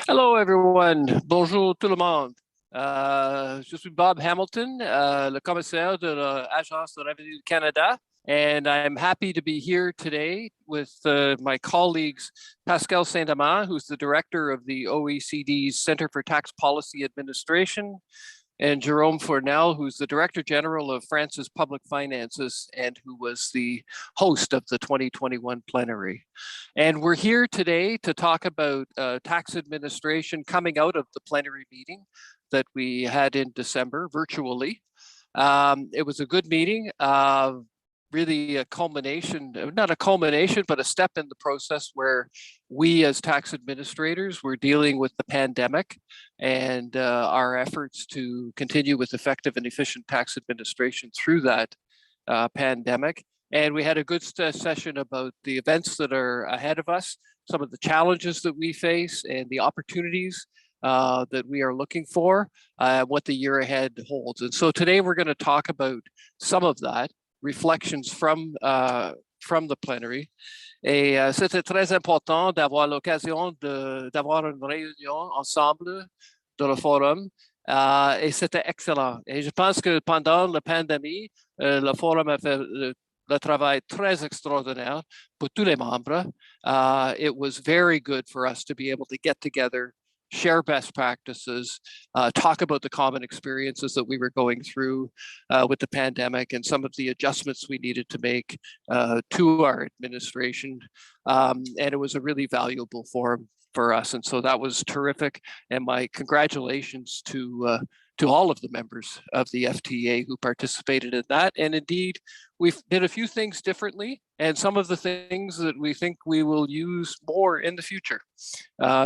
Hello everyone, bonjour tout le monde. Je suis Bob Hamilton, le commissaire de l'Agence de Revenus du Canada, and I'm happy to be here today with my colleagues Pascal Saint-Amans, who's the director of the OECD's Center for Tax Policy Administration, and Jérôme Fournel, who's the Director General of France's Public Finances and who was the host of the 2021 plenary. And we're here today to talk about tax administration coming out of the plenary meeting that we had in December virtually. It was a good meeting, really a culmination, not a culmination, but a step in the process where we as tax administrators were dealing with the pandemic and our efforts to continue with effective and efficient tax administration through that pandemic. And we had a good session about the events that are ahead of us, some of the challenges that we face and the opportunities that we are looking for, what the year ahead holds. And so today we're going to talk about some of that, reflections from the plenary. Et c'était très important d'avoir l'occasion d'avoir une réunion ensemble dans le forum. Et c'était excellent. Et je pense que pendant la pandémie, le forum a fait le travail très extraordinaire pour tous les membres. It was very good for us to be able to get together, share best practices, talk about the common experiences that we were going through with the pandemic and some of the adjustments we needed to make to our administration. And it was a really valuable forum for us. And so that was terrific. And my congratulations to all of the members of the FTA who participated in that. And indeed, we did a few things differently, and some of the things that we think we will use more in the future,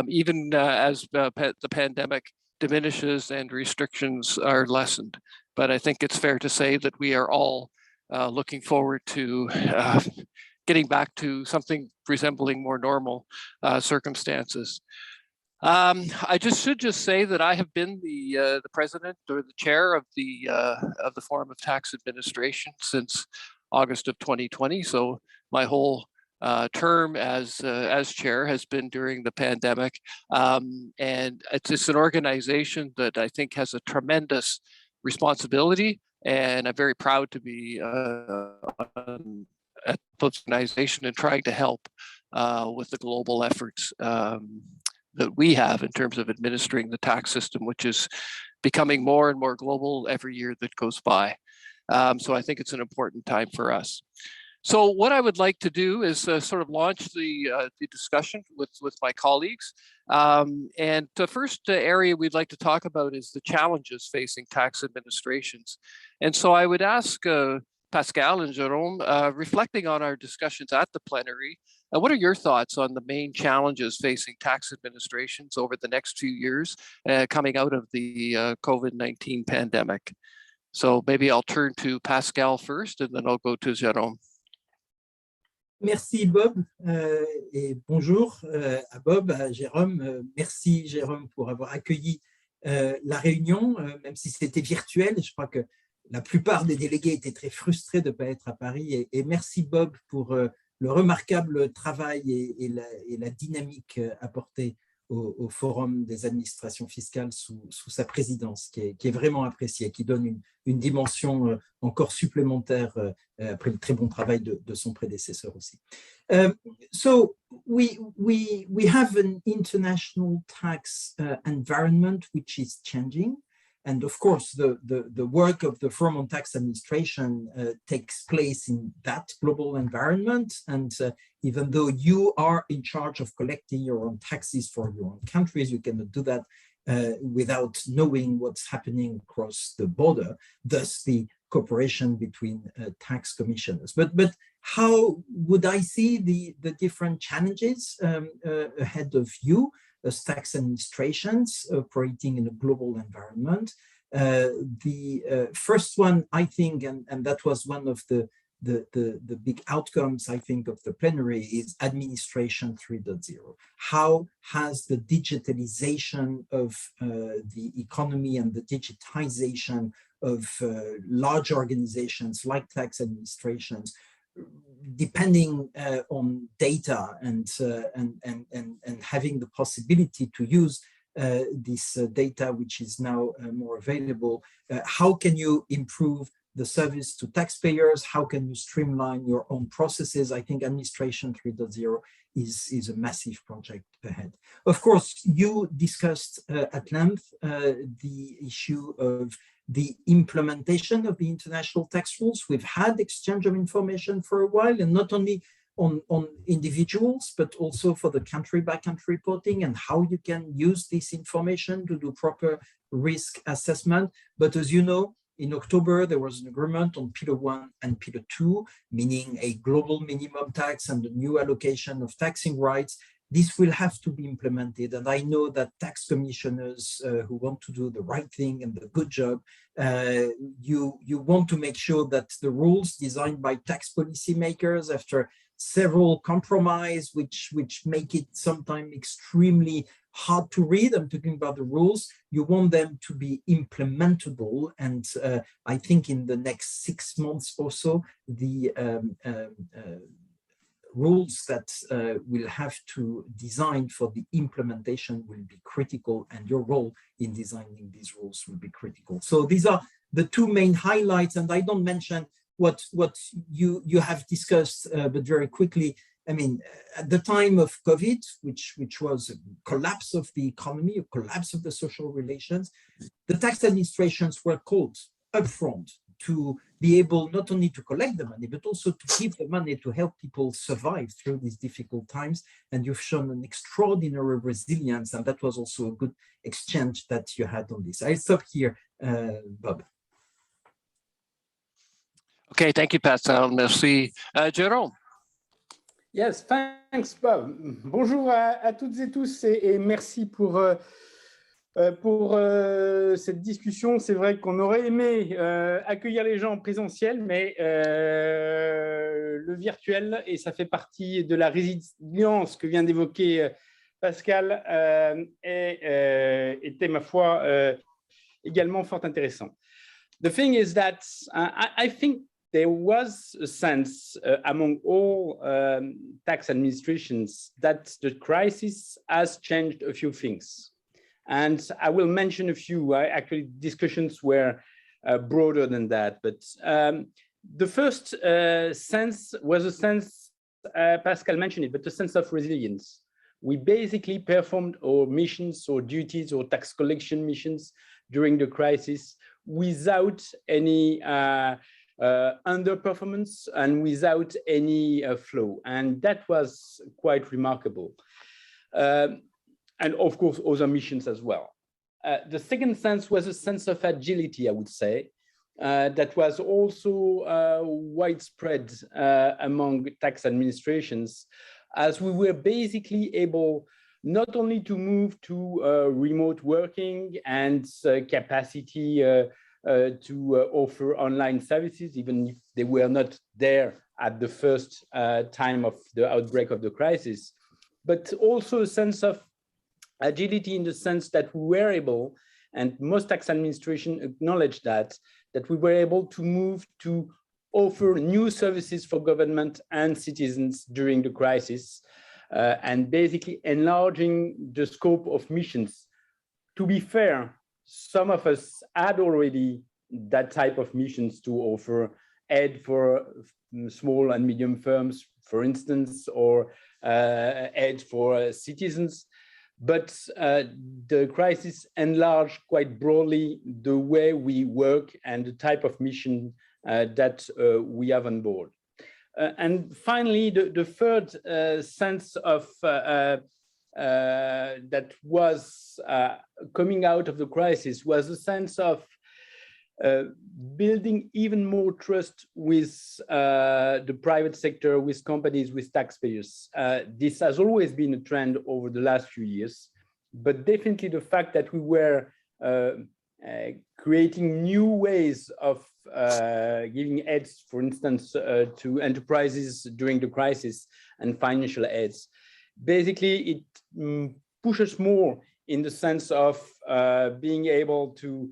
even as the pandemic diminishes and restrictions are lessened. But I think it's fair to say that we are all looking forward to getting back to something resembling more normal circumstances. I should just say that I have been the president or the chair of the Forum of Tax Administration since August of 2020. So my whole term as chair has been during the pandemic, and it's an organization that I think has a tremendous responsibility, and I'm very proud to be at the organization and trying to help with the global efforts that we have in terms of administering the tax system, which is becoming more and more global every year that goes by. So I think it's an important time for us. So what I would like to do is sort of launch the discussion with my colleagues. And the first area we'd like to talk about is the challenges facing tax administrations. And so I would ask Pascal and Jérôme, reflecting on our discussions at the plenary, what are your thoughts on the main challenges facing tax administrations over the next few years coming out of the COVID-19 pandemic? So maybe I'll turn to Pascal first, and then I'll go to Jérôme. Merci Bob, et bonjour à Bob, à Jérôme. Merci Jérôme pour avoir accueilli la réunion, même si c'était virtuel. Je crois que la plupart des délégués étaient très frustrés de ne pas être à Paris. Et merci Bob pour le remarquable travail et la dynamique apportée au Forum des administrations fiscales sous sa présidence, qui est vraiment appréciée, qui donne une dimension encore supplémentaire après le très bon travail de son prédécesseur aussi. So we have an international tax environment which is changing. And of course, the work of the Forum on Tax Administration takes place in that global environment. And even though you are in charge of collecting your own taxes for your own countries, you cannot do that without knowing what's happening across the border, thus the cooperation between tax commissioners. But how would I see the different challenges ahead of you as tax administrations operating in a global environment? The first one, I think, and that was one of the the big outcomes, I think, of the plenary is administration 3.0. How has the digitalization of the economy and the digitization of large organizations like tax administrations, depending on data and having the possibility to use this data, which is now more available, how can you improve the service to taxpayers? How can you streamline your own processes? I think administration 3.0 is a massive project ahead. Of course, you discussed at length the issue of the implementation of the international tax rules. We've had exchange of information for a while, and not only on individuals, but also for the country-by-country reporting and how you can use this information to do proper risk assessment. But as you know, in October, there was an agreement on Pillar 1 and Pillar 2, meaning a global minimum tax and the new allocation of taxing rights. This will have to be implemented. And I know that tax commissioners who want to do the right thing and the good job, you want to make sure that the rules designed by tax policymakers after several compromises, which make it sometimes extremely hard to read. I'm talking about the rules. You want them to be implementable. And I think in the next 6 months or so, the rules that will have to design for the implementation will be critical, and your role in designing these rules will be critical. So these are the two main highlights, and I don't mention what you have discussed, but very quickly. I mean, at the time of COVID, which was a collapse of the economy, a collapse of the social relations, the tax administrations were called upfront to be able not only to collect the money, but also to give the money to help people survive through these difficult times. And you've shown an extraordinary resilience, and that was also a good exchange that you had on this. I'll stop here, Bob. Okay, thank you, Pascal. Merci. Jérôme. Yes, thanks, Bob. Bonjour à toutes et tous, et merci pour cette discussion. C'est vrai qu'on aurait aimé accueillir les gens en présentiel, mais le virtuel, et ça fait partie de la résilience que vient d'évoquer Pascal, était, ma foi, également fort intéressant. The thing is that I think there was a sense among all tax administrations that the crisis has changed a few things. And I will mention a few. Actually, discussions were broader than that. But the first sense was a sense, Pascal mentioned it, but the sense of resilience. We basically performed our missions or duties or tax collection missions during the crisis without any underperformance and without any flow. And that was quite remarkable. And of course, other missions as well. The second sense was a sense of agility, I would say, that was also widespread among tax administrations, as we were basically able not only to move to remote working and capacity to offer online services, even if they were not there at the first time of the outbreak of the crisis, but also a sense of agility in the sense that we were able, and most tax administration acknowledge that we were able to move to offer new services for government and citizens during the crisis, and basically enlarging the scope of missions. To be fair, some of us had already that type of missions to offer aid for small and medium firms, for instance, or aid for citizens. But the crisis enlarged quite broadly the way we work and the type of mission that we have on board. And finally, the third sense of that was coming out of the crisis was a sense of building even more trust with the private sector, with companies, with taxpayers. This has always been a trend over the last few years, but definitely the fact that we were creating new ways of giving aids, for instance, to enterprises during the crisis and financial aids. Basically, it pushes more in the sense of being able to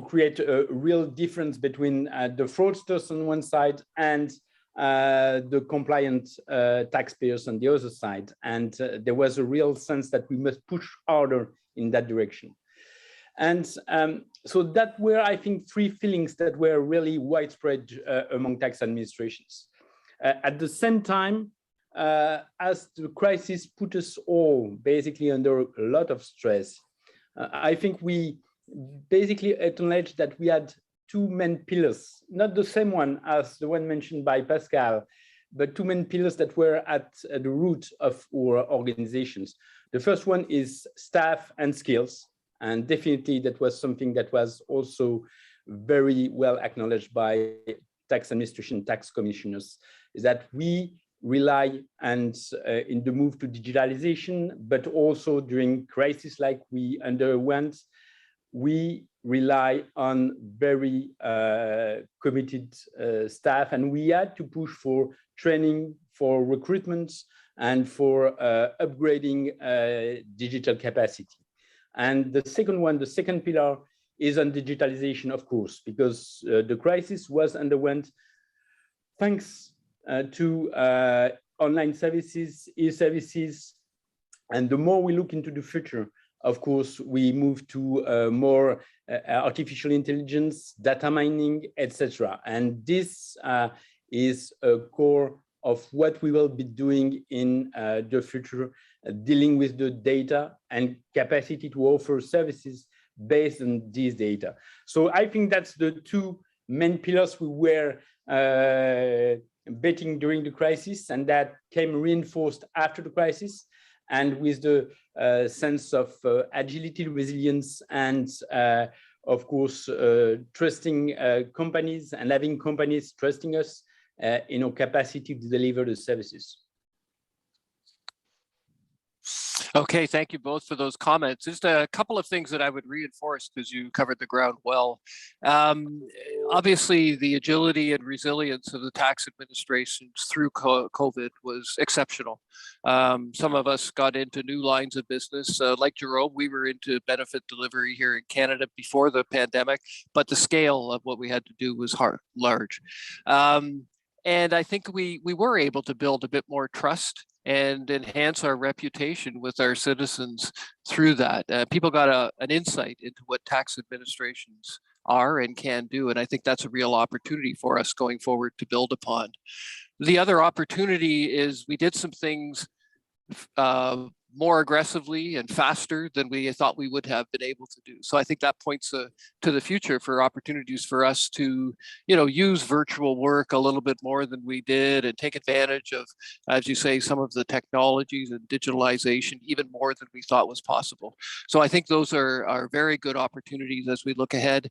create a real difference between the fraudsters on one side and the compliant taxpayers on the other side. And there was a real sense that we must push harder in that direction. And so that were, I think, three feelings that were really widespread among tax administrations. At the same time, as the crisis put us all basically under a lot of stress, I think we basically acknowledged that we had two main pillars, not the same one as the one mentioned by Pascal, but two main pillars that were at the root of our organizations. The first one is staff and skills. And definitely that was something that was also very well acknowledged by tax administration, tax commissioners, is that we rely and in the move to digitalization, but also during crisis like we underwent, we rely on very committed staff, and we had to push for training, for recruitment, and for upgrading digital capacity. And the second one, the second pillar, is on digitalization, of course, because the crisis was underwent thanks to online services, e-services, and the more we look into the future, of course, we move to more artificial intelligence, data mining, etc. And this is a core of what we will be doing in the future, dealing with the data and capacity to offer services based on these data. So I think that's the two main pillars we were betting during the crisis, and that came reinforced after the crisis. And with the sense of agility, resilience, and of course, trusting companies and having companies trusting us in our capacity to deliver the services. Okay, thank you both for those comments. Just a couple of things that I would reinforce because you covered the ground well. Obviously, the agility and resilience of the tax administrations through COVID was exceptional. Some of us got into new lines of business. Like Jérôme, we were into benefit delivery here in Canada before the pandemic, but the scale of what we had to do was large. And I think we were able to build a bit more trust and enhance our reputation with our citizens through that. People got an insight into what tax administrations are and can do. And I think that's a real opportunity for us going forward to build upon. The other opportunity is we did some things more aggressively and faster than we thought we would have been able to do. So I think that points to the future for opportunities for us to, use virtual work a little bit more than we did and take advantage of, as you say, some of the technologies and digitalization even more than we thought was possible. So I think those are very good opportunities as we look ahead.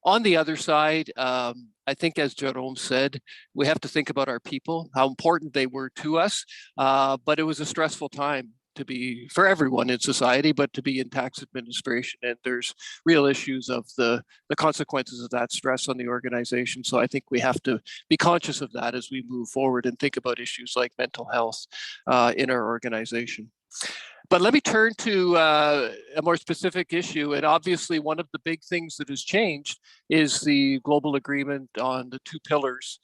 On the other side, I think, as Jérôme said, we have to think about our people, how important they were to us, but it was a stressful time to be for everyone in society, but to be in tax administration. And there's real issues of the consequences of that stress on the organization. So I think we have to be conscious of that as we move forward and think about issues like mental health in our organization. But let me turn to a more specific issue. And obviously, one of the big things that has changed is the global agreement on the two pillars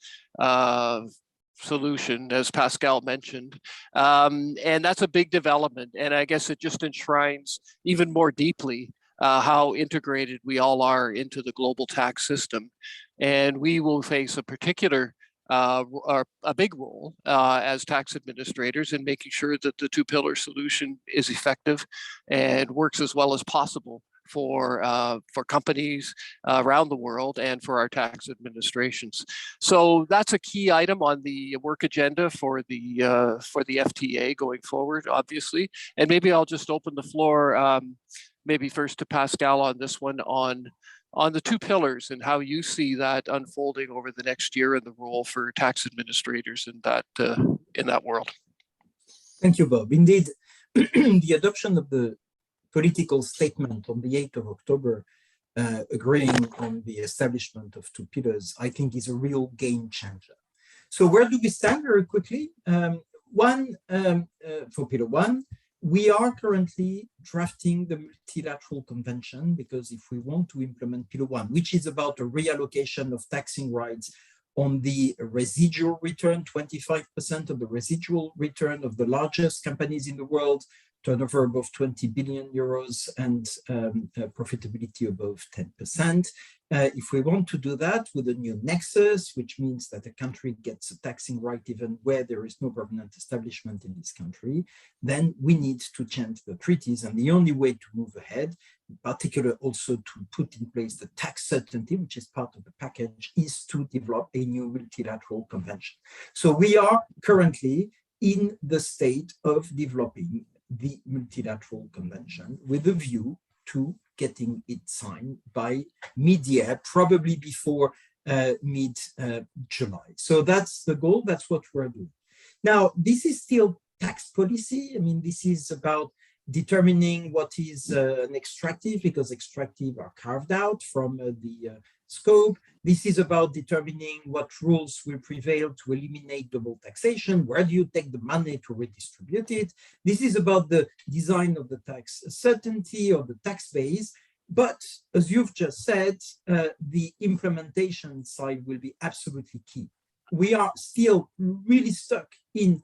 solution, as Pascal mentioned. And that's a big development. And I guess it just enshrines even more deeply how integrated we all are into the global tax system. And we will face a particular a big role as tax administrators in making sure that the two-pillar solution is effective and works as well as possible for companies around the world and for our tax administrations. So that's a key item on the work agenda for the FTA going forward, obviously. And maybe I'll just open the floor, maybe first to Pascal on this one, on the two pillars and how you see that unfolding over the next year and the role for tax administrators in that world. Thank you, Bob. Indeed, the adoption of the political statement on the 8th of October agreeing on the establishment of two pillars, I think is a real game changer. So where do we stand very quickly? For Pillar 1, we are currently drafting the multilateral convention, because if we want to implement Pillar 1, which is about a reallocation of taxing rights on the residual return, 25% of the residual return of the largest companies in the world, turnover above 20 billion euros and profitability above 10%. If we want to do that with a new nexus, which means that a country gets a taxing right even where there is no permanent establishment in this country, then we need to change the treaties. And the only way to move ahead, in particular also to put in place the tax certainty, which is part of the package, is to develop a new multilateral convention. So we are currently in the state of developing the multilateral convention with a view to getting it signed by mid-year, probably before mid-July. So that's the goal, that's what we're doing. Now, this is still tax policy. I mean, this is about determining what is an extractive, because extractive are carved out from the scope. This is about determining what rules will prevail to eliminate double taxation. Where do you take the money to redistribute it? This is about the design of the tax certainty or the tax base. But as you've just said, the implementation side will be absolutely key. We are still really stuck in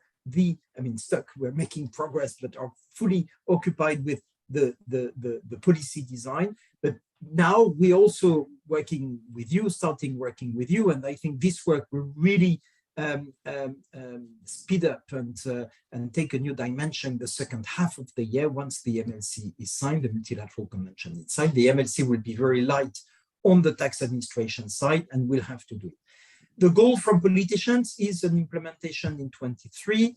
we're making progress, but are fully occupied with the policy design. But now we're also starting working with you. And I think this work will really speed up and take a new dimension the second half of the year once the MLC is signed, the multilateral convention is signed. The MLC will be very light on the tax administration side, and we'll have to do it. The goal from politicians is an implementation in 23.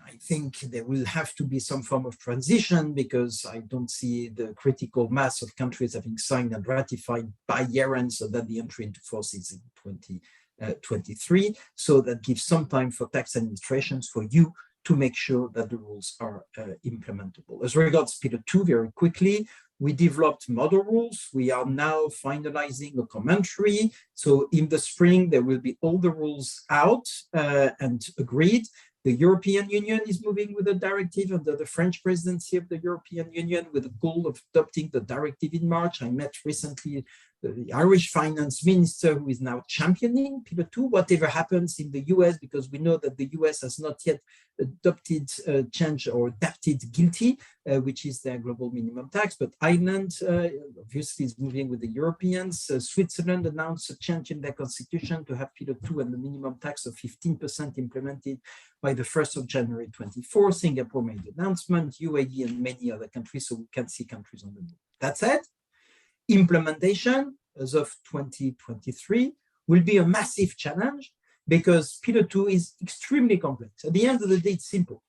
I think there will have to be some form of transition, because I don't see the critical mass of countries having signed and ratified by year-end, so that the entry into force is in 2023. So that gives some time for tax administrations, for you to make sure that the rules are implementable. As regards Pillar 2, very quickly, we developed model rules. We are now finalizing a commentary. So in the spring, there will be all the rules out and agreed. The European Union is moving with a directive under the French presidency of the European Union, with the goal of adopting the directive in March. I met recently the Irish finance minister, who is now championing Pillar 2, whatever happens in the US, because we know that the US has not yet adopted change or adapted GILTI, which is their global minimum tax. But Ireland obviously is moving with the Europeans. Switzerland announced a change in their constitution to have Pillar 2 and the minimum tax of 15% implemented by the 1st of January 24. Singapore made the announcement, UAE and many other countries, so we can see countries on the move. That said, implementation as of 2023 will be a massive challenge, because Pillar 2 is extremely complex. At the end of the day, it's simple.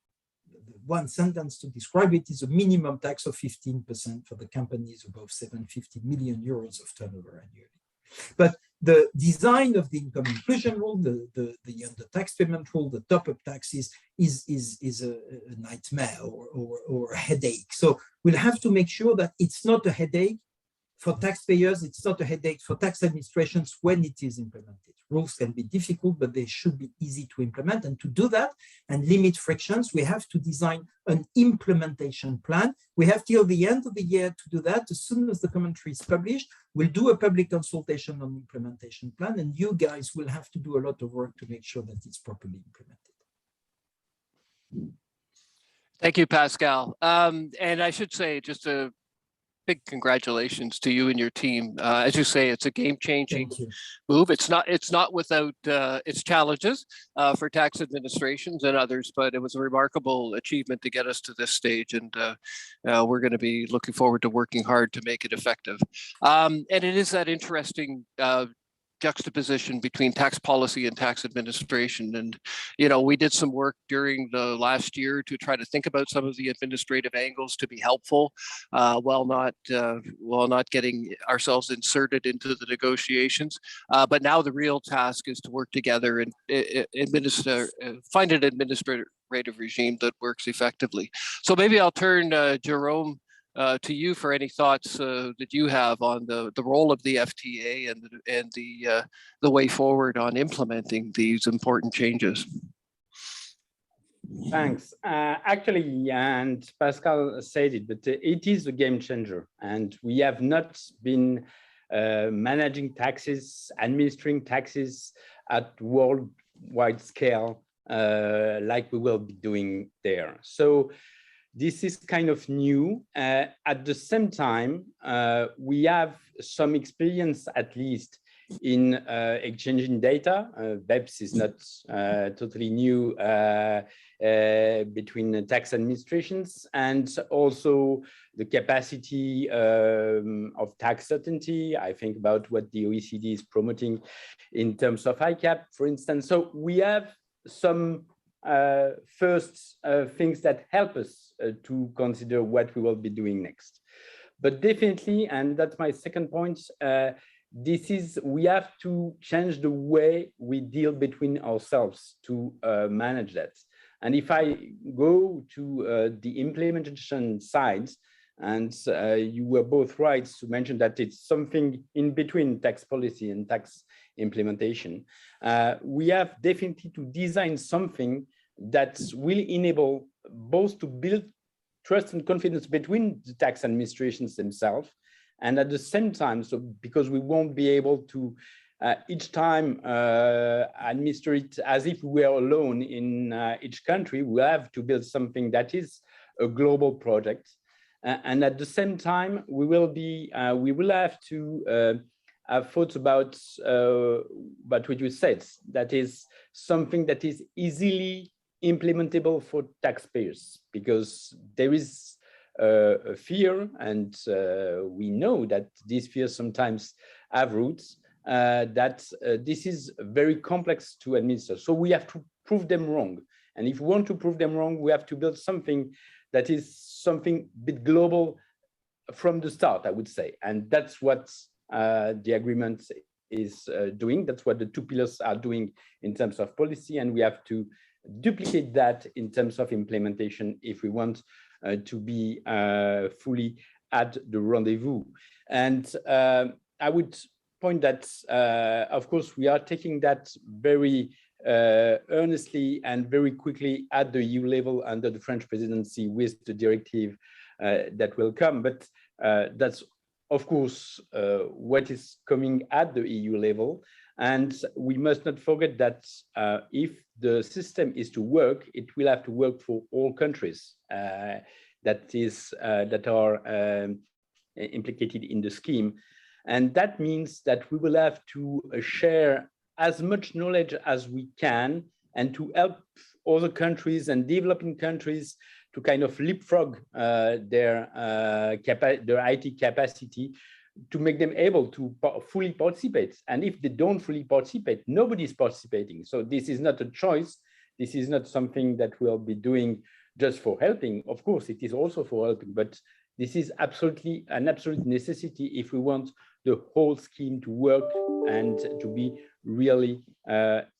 One sentence to describe it is a minimum tax of 15% for the companies above 750 million euros of turnover annually. But the design of the income inclusion rule, the tax payment rule, the top-up taxes is a nightmare or a headache. So we'll have to make sure that it's not a headache for taxpayers, it's not a headache for tax administrations when it is implemented. Rules can be difficult, but they should be easy to implement. And to do that and limit frictions, we have to design an implementation plan. We have till the end of the year to do that. As soon as the commentary is published, we'll do a public consultation on the implementation plan, and you guys will have to do a lot of work to make sure that it's properly implemented. Thank you, Pascal. And I should say, just a big congratulations to you and your team. As you say, it's a game-changing move. It's not without its challenges for tax administrations and others, but it was a remarkable achievement to get us to this stage, and we're going to be looking forward to working hard to make it effective. And it is that interesting juxtaposition between tax policy and tax administration. And, you know, we did some work during the last year to try to think about some of the administrative angles to be helpful while not getting ourselves inserted into the negotiations. But now the real task is to work together and find an administrative regime that works effectively. So maybe I'll turn Jérôme to you for any thoughts that you have on the role of the FTA and the way forward on implementing these important changes. Thanks. Actually, and Pascal said it, but it is a game changer, and we have not been managing taxes, administering taxes at worldwide scale like we will be doing there. So this is kind of new. At the same time, we have some experience, at least, in exchanging data. BEPS is not totally new between tax administrations, and also the capacity of tax certainty. I think about what the OECD is promoting in terms of ICAP, for instance. So we have some first things that help us to consider what we will be doing next. But definitely, and that's my second point, we have to change the way we deal between ourselves to manage that. And if I go to the implementation side, and you were both right to mention that it's something in between tax policy and tax implementation, we have definitely to design something that will enable both to build trust and confidence between the tax administrations themselves, and at the same time, so because we won't be able to each time administer it as if we were alone in each country, we have to build something that is a global project. And at the same time, we will have to have thoughts about what you said, that is something that is easily implementable for taxpayers, because there is a fear, and we know that these fears sometimes have roots, that this is very complex to administer. So we have to prove them wrong. And if we want to prove them wrong, we have to build something that is something a bit global from the start, I would say. And that's what the agreement is doing. That's what the two pillars are doing in terms of policy. And we have to duplicate that in terms of implementation if we want to be fully at the rendezvous. And I would point that, of course, we are taking that very earnestly and very quickly at the EU level under the French presidency with the directive that will come. But that's, of course, what is coming at the EU level. And we must not forget that if the system is to work, it will have to work for all countries that are implicated in the scheme. And that means that we will have to share as much knowledge as we can, and to help other countries and developing countries to kind of leapfrog their IT capacity, to make them able to fully participate. And if they don't fully participate, nobody is participating. So this is not a choice. This is not something that we'll be doing just for helping. Of course, it is also for helping, but this is absolutely an absolute necessity if we want the whole scheme to work and to be really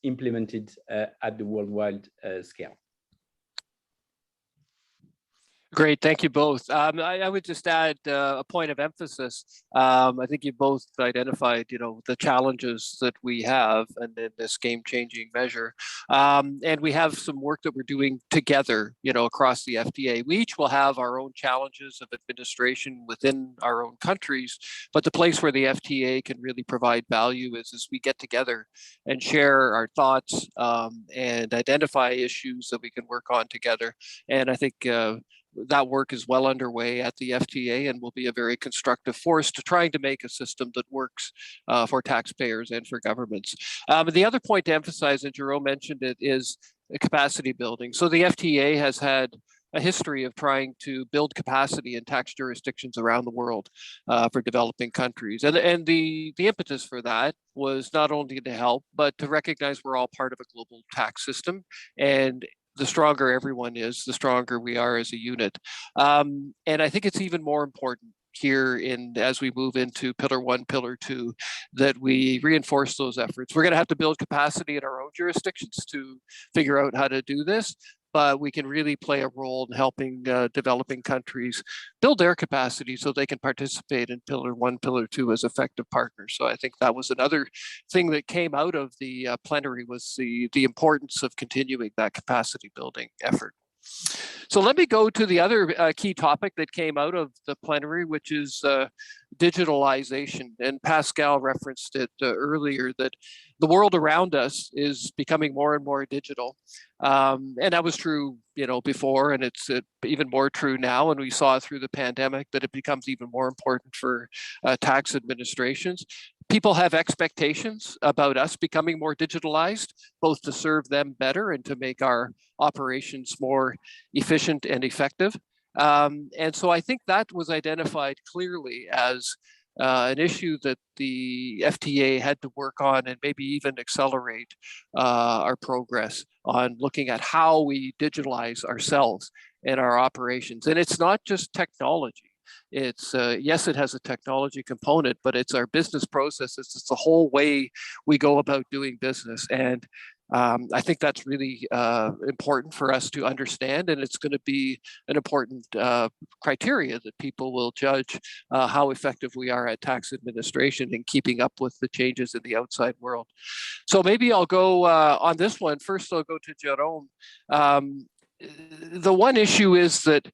implemented at the worldwide scale. Great, thank you both. I would just add a point of emphasis. I think you both identified, the challenges that we have and in this game-changing measure. And we have some work that we're doing together, across the FTA. We each will have our own challenges of administration within our own countries, but the place where the FTA can really provide value is we get together and share our thoughts and identify issues that we can work on together. And I think that work is well underway at the FTA and will be a very constructive force to trying to make a system that works for taxpayers and for governments. The other point to emphasize, and Jérôme mentioned it, is capacity building. So the FTA has had a history of trying to build capacity in tax jurisdictions around the world for developing countries. And the impetus for that was not only to help, but to recognize we're all part of a global tax system. And the stronger everyone is, the stronger we are as a unit. And I think it's even more important here as we move into Pillar 1, Pillar 2, that we reinforce those efforts. We're going to have to build capacity in our own jurisdictions to figure out how to do this. but we can really play a role in helping developing countries build their capacity so they can participate in Pillar 1, Pillar 2 as effective partners. So I think that was another thing that came out of the plenary, was the importance of continuing that capacity building effort. So let me go to the other key topic that came out of the plenary, which is digitalization. And Pascal referenced it earlier, that the world around us is becoming more and more digital. And that was true, before, and it's even more true now. And we saw through the pandemic that it becomes even more important for tax administrations. People have expectations about us becoming more digitalized, both to serve them better and to make our operations more efficient and effective. And so I think that was identified clearly as an issue that the FTA had to work on, and maybe even accelerate our progress on looking at how we digitalize ourselves and our operations. And it's not just technology. It's yes, it has a technology component, but it's our business processes. It's the whole way we go about doing business. And I think that's really important for us to understand, and it's going to be an important criteria that people will judge how effective we are at tax administration and keeping up with the changes in the outside world. So maybe I'll go on this one. First, I'll go to Jérôme. The one issue is that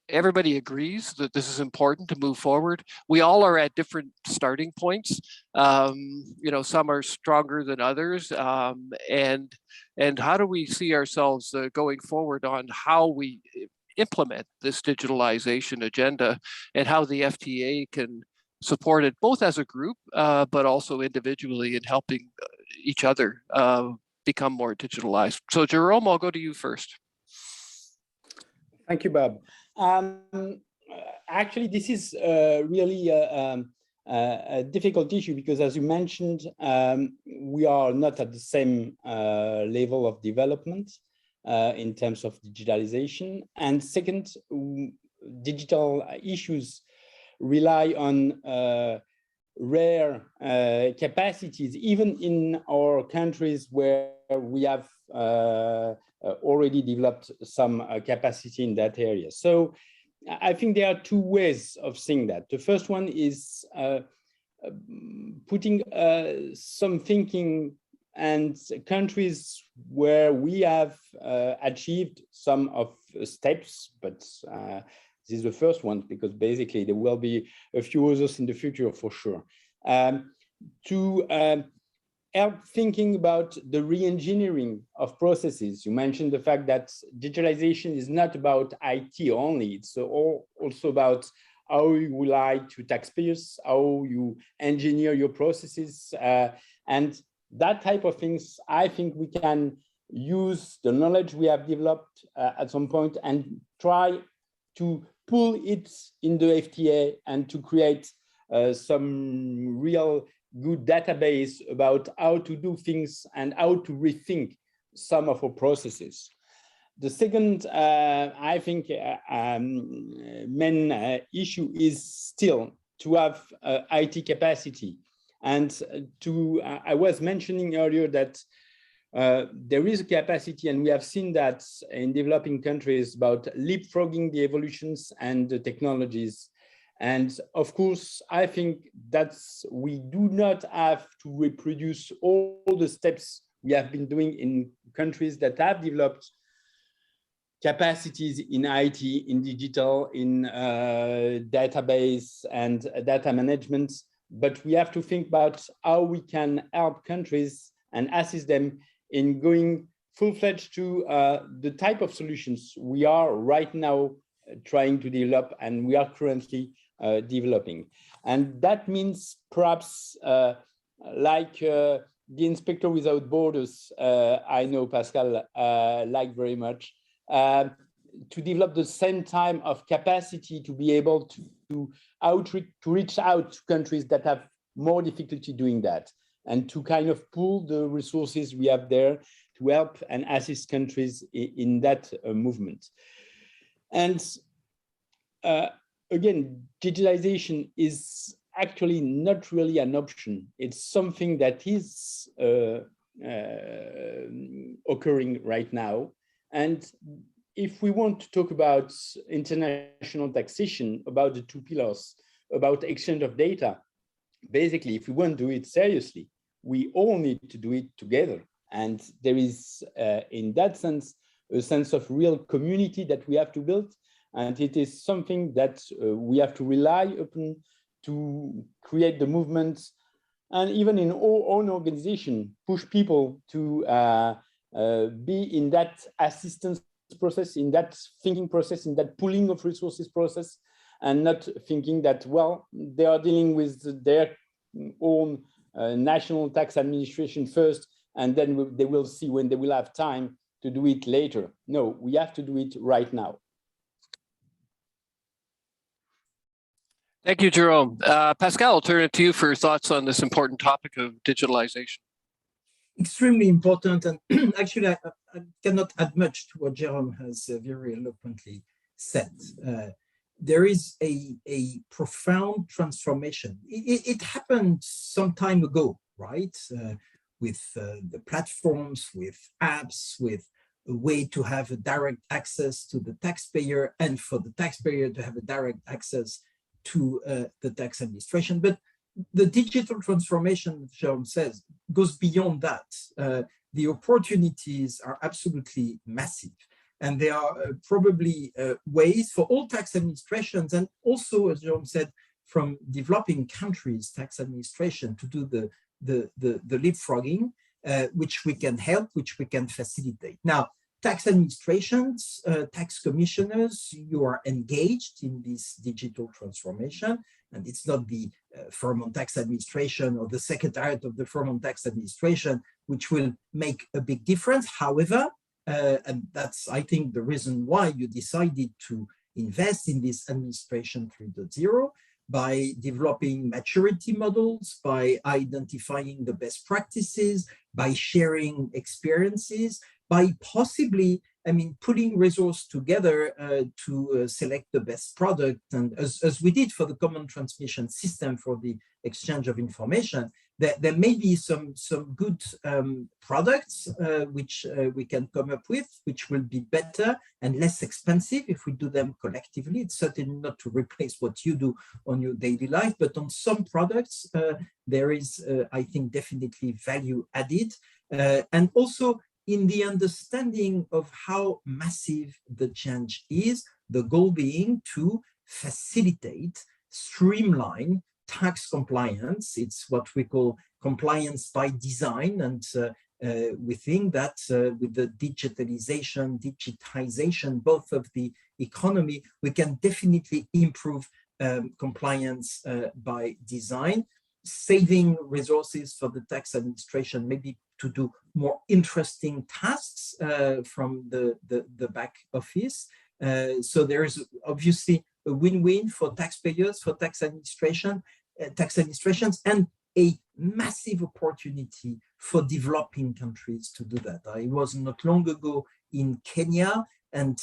everybody agrees that this is important to move forward. We all are at different starting points. Some are stronger than others. And how do we see ourselves going forward on how we implement this digitalization agenda, and how the FTA can support it both as a group, but also individually in helping each other become more digitalized. So Jérôme, I'll go to you first. Thank you, Bob. Actually, this is really a difficult issue because, as you mentioned, we are not at the same level of development in terms of digitalization. And second, digital issues rely on rare capacities, even in our countries where we have already developed some capacity in that area. So I think there are two ways of seeing that. The first one is putting some thinking, and countries where we have achieved some of steps, but this is the first one, because basically there will be a few others in the future for sure, to help thinking about the re-engineering of processes. You mentioned the fact that digitalization is not about IT only. It's also about how you lie to taxpayers, how you engineer your processes. And that type of things, I think we can use the knowledge we have developed at some point and try to pull it in the FTA and to create some real good database about how to do things and how to rethink some of our processes. The second, I think, main issue is still to have IT capacity. And I was mentioning earlier that there is a capacity, and we have seen that in developing countries, about leapfrogging the evolutions and the technologies. And of course, I think that we do not have to reproduce all the steps we have been doing in countries that have developed capacities in IT, in digital, in database and data management. But we have to think about how we can help countries and assist them in going full-fledged to the type of solutions we are right now trying to develop, and we are currently developing. And that means perhaps like the Inspector Without Borders, I know Pascal like very much, to develop the same time of capacity to be able to reach out to countries that have more difficulty doing that, and to kind of pool the resources we have there to help and assist countries in that movement. And again, digitalization is actually not really an option. It's something that is occurring right now. And if we want to talk about international taxation, about the two pillars, about exchange of data, basically, if we want to do it seriously, we all need to do it together. And there is, in that sense, a sense of real community that we have to build. And it is something that we have to rely upon to create the movements, and even in our own organization, push people to be in that assistance process, in that thinking process, in that pooling of resources process, and not thinking that, well, they are dealing with their own national tax administration first, and then they will see when they will have time to do it later. No, we have to do it right now. Thank you, Jérôme. Pascal, I'll turn it to you for your thoughts on this important topic of digitalization. Extremely important, and actually I cannot add much to what Jérôme has very eloquently said. There is a profound transformation. It happened some time ago, right? With the platforms, with apps, with a way to have a direct access to the taxpayer, and for the taxpayer to have a direct access to the tax administration. But the digital transformation, Jérôme says, goes beyond that. The opportunities are absolutely massive. And there are probably ways for all tax administrations, and also, as Jérôme said, from developing countries' tax administration to do the leapfrogging, which we can help, which we can facilitate. Now, tax administrations, tax commissioners, you are engaged in this digital transformation, and it's not the firm on tax administration or the secretariat of the firm on tax administration which will make a big difference. However, and that's, I think, the reason why you decided to invest in this administration 3.0, by developing maturity models, by identifying the best practices, by sharing experiences, by possibly, I mean, putting resources together to select the best product. And as we did for the common transmission system for the exchange of information, there may be some good products which we can come up with, which will be better and less expensive if we do them collectively. It's certainly not to replace what you do on your daily life, but on some products, there is, I think, definitely value added. And also, in the understanding of how massive the change is, the goal being to facilitate, streamline tax compliance. It's what we call compliance by design. And we think that with the digitalization, both of the economy, we can definitely improve compliance by design, saving resources for the tax administration, maybe to do more interesting tasks from the back office. So there is obviously a win-win for taxpayers, for tax administrations, and a massive opportunity for developing countries to do that. I was not long ago in Kenya, and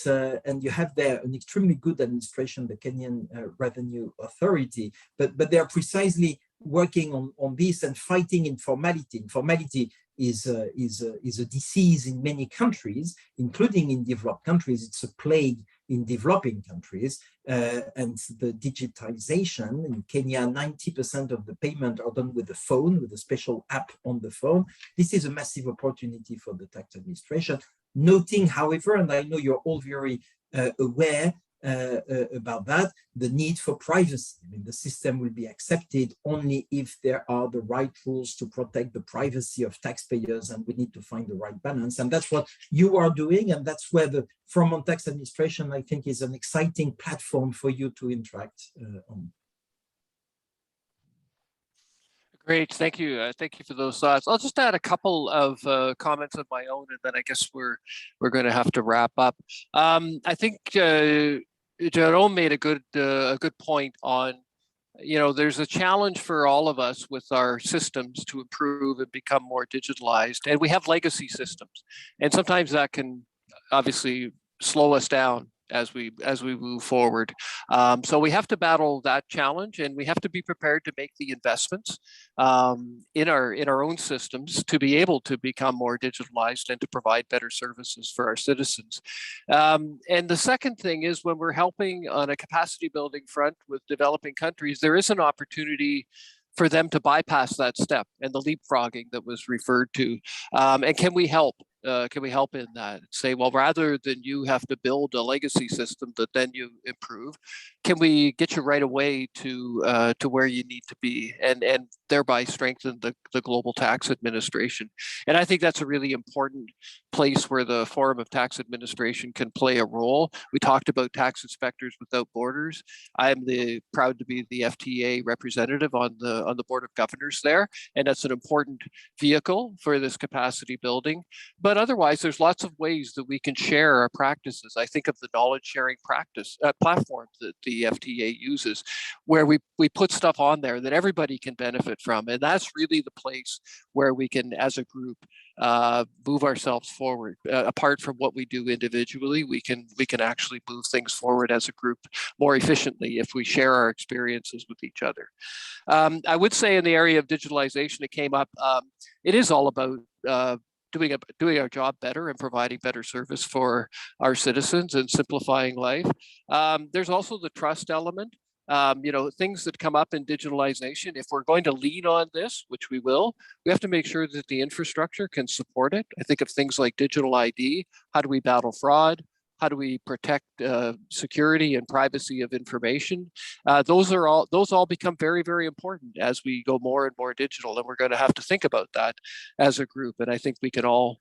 you have there an extremely good administration, the Kenyan Revenue Authority, but they are precisely working on this and fighting informality. Informality is a disease in many countries, including in developed countries. It's a plague in developing countries, and the digitalization in Kenya, 90% of the payment are done with the phone, with a special app on the phone. This is a massive opportunity for the tax administration. Noting, however, and I know you're all very aware about that, the need for privacy. I mean, the system will be accepted only if there are the right rules to protect the privacy of taxpayers, and we need to find the right balance. And that's what you are doing, and that's where the Firm on Tax Administration, I think, is an exciting platform for you to interact on. Great, thank you. Thank you for those thoughts. I'll just add a couple of comments of my own, and then I guess we're going to have to wrap up. I think Jérôme made a good point on, there's a challenge for all of us with our systems to improve and become more digitalized, and we have legacy systems, and sometimes that can obviously slow us down. as we move forward. So we have to battle that challenge, and we have to be prepared to make the investments in our own systems to be able to become more digitalized and to provide better services for our citizens. And the second thing is, when we're helping on a capacity building front with developing countries, there is an opportunity for them to bypass that step and the leapfrogging that was referred to. And can we help? Can we help in that? Say, well, rather than you have to build a legacy system that then you improve, can we get you right away to where you need to be, and thereby strengthen the global tax administration? And I think that's a really important place where the Forum of Tax Administration can play a role. We talked about Tax Inspectors Without Borders. I'm proud to be the FTA representative on the Board of Governors there, and that's an important vehicle for this capacity building. But otherwise, there's lots of ways that we can share our practices. I think of the knowledge sharing platforms that the FTA uses, where we put stuff on there that everybody can benefit from. And that's really the place where we can, as a group, move ourselves forward. Apart from what we do individually, we can actually move things forward as a group more efficiently if we share our experiences with each other. I would say in the area of digitalization, it came up, it is all about doing our job better and providing better service for our citizens and simplifying life. There's also the trust element. Things that come up in digitalization, if we're going to lean on this, which we will, we have to make sure that the infrastructure can support it. I think of things like digital ID. How do we battle fraud? How do we protect security and privacy of information? Those all become very, very important as we go more and more digital, and we're going to have to think about that as a group. And I think we can all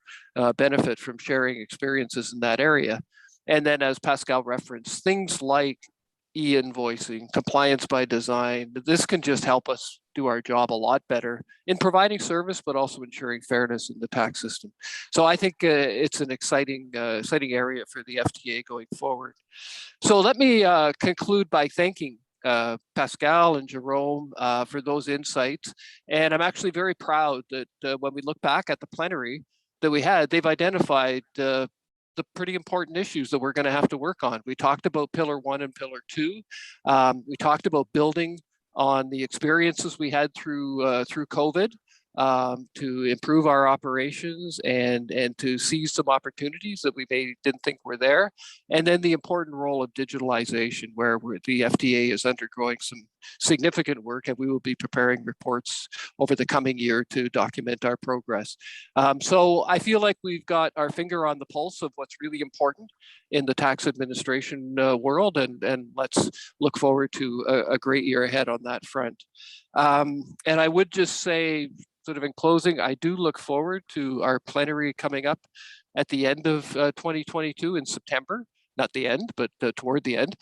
benefit from sharing experiences in that area. And then, as Pascal referenced, things like e-invoicing, compliance by design, this can just help us do our job a lot better in providing service, but also ensuring fairness in the tax system. So I think it's an exciting area for the FTA going forward. So let me conclude by thanking Pascal and Jérôme for those insights. And I'm actually very proud that when we look back at the plenary that we had, they've identified the pretty important issues that we're going to have to work on. We talked about Pillar 1 and Pillar 2. We talked about building on the experiences we had through COVID to improve our operations and to seize some opportunities that we didn't think were there. And then the important role of digitalization, where the FTA is undergoing some significant work, and we will be preparing reports over the coming year to document our progress. So I feel like we've got our finger on the pulse of what's really important in the tax administration world, and let's look forward to a great year ahead on that front. And I would just say, sort of in closing, I do look forward to our plenary coming up at the end of 2022 in September. Not the end, but toward the end,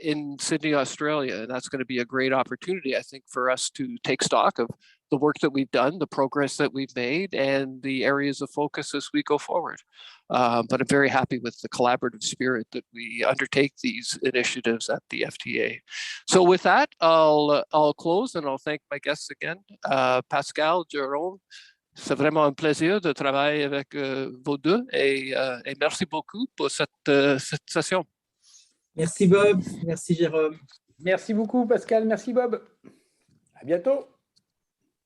in Sydney, Australia. And that's going to be a great opportunity, I think, for us to take stock of the work that we've done, the progress that we've made, and the areas of focus as we go forward. But I'm very happy with the collaborative spirit that we undertake these initiatives at the FTA. So with that, I'll close, and I'll thank my guests again, Pascal, Jérôme. C'est vraiment un plaisir de travailler avec vous deux et merci beaucoup pour cette session. Merci Bob, merci Jérôme. Merci beaucoup Pascal, merci Bob. À bientôt.